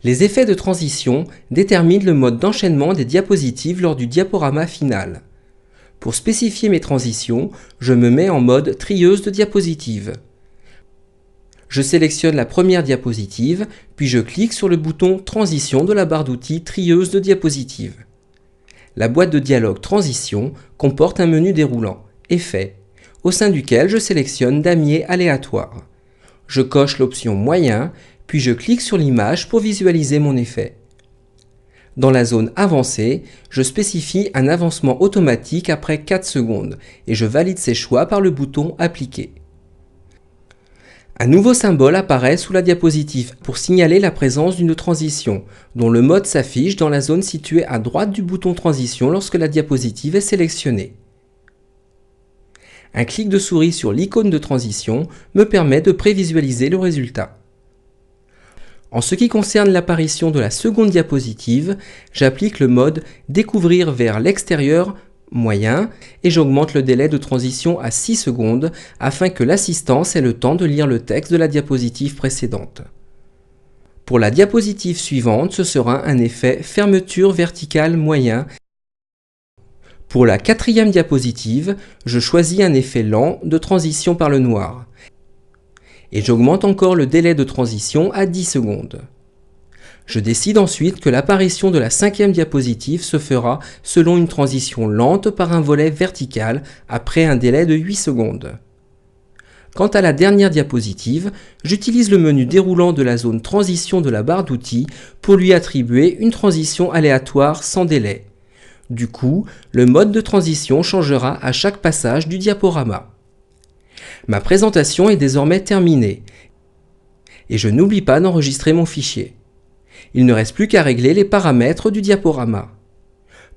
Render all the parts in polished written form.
Les effets de transition déterminent le mode d'enchaînement des diapositives lors du diaporama final. Pour spécifier mes transitions, je me mets en mode trieuse de diapositives. Je sélectionne la première diapositive, puis je clique sur le bouton Transition de la barre d'outils Trieuse de diapositives. La boîte de dialogue Transition comporte un menu déroulant, Effets, au sein duquel je sélectionne damier aléatoire. Je coche l'option Moyen, puis je clique sur l'image pour visualiser mon effet. Dans la zone Avancée, je spécifie un avancement automatique après 4 secondes et je valide ces choix par le bouton Appliquer. Un nouveau symbole apparaît sous la diapositive pour signaler la présence d'une transition, dont le mode s'affiche dans la zone située à droite du bouton Transition lorsque la diapositive est sélectionnée. Un clic de souris sur l'icône de transition me permet de prévisualiser le résultat. En ce qui concerne l'apparition de la seconde diapositive, j'applique le mode Découvrir vers l'extérieur moyen et j'augmente le délai de transition à 6 secondes afin que l'assistance ait le temps de lire le texte de la diapositive précédente. Pour la diapositive suivante, ce sera un effet fermeture verticale moyen. Pour la quatrième diapositive, je choisis un effet lent de transition par le noir. Et j'augmente encore le délai de transition à 10 secondes. Je décide ensuite que l'apparition de la cinquième diapositive se fera selon une transition lente par un volet vertical après un délai de 8 secondes. Quant à la dernière diapositive, j'utilise le menu déroulant de la zone transition de la barre d'outils pour lui attribuer une transition aléatoire sans délai. Du coup, le mode de transition changera à chaque passage du diaporama. Ma présentation est désormais terminée et je n'oublie pas d'enregistrer mon fichier. Il ne reste plus qu'à régler les paramètres du diaporama.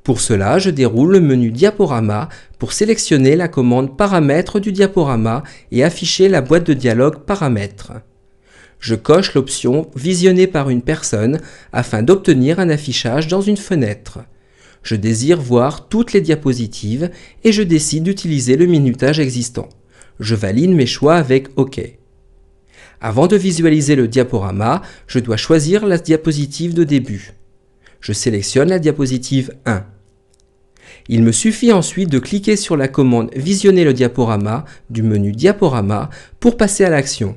Pour cela, je déroule le menu Diaporama pour sélectionner la commande Paramètres du diaporama et afficher la boîte de dialogue Paramètres. Je coche l'option Visionner par une personne afin d'obtenir un affichage dans une fenêtre. Je désire voir toutes les diapositives et je décide d'utiliser le minutage existant. Je valide mes choix avec OK. Avant de visualiser le diaporama, je dois choisir la diapositive de début. Je sélectionne la diapositive 1. Il me suffit ensuite de cliquer sur la commande Visionner le diaporama du menu Diaporama pour passer à l'action.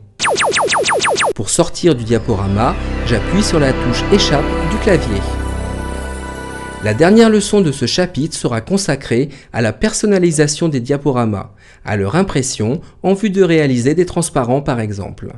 Pour sortir du diaporama, j'appuie sur la touche Échappe du clavier. La dernière leçon de ce chapitre sera consacrée à la personnalisation des diaporamas, à leur impression en vue de réaliser des transparents par exemple.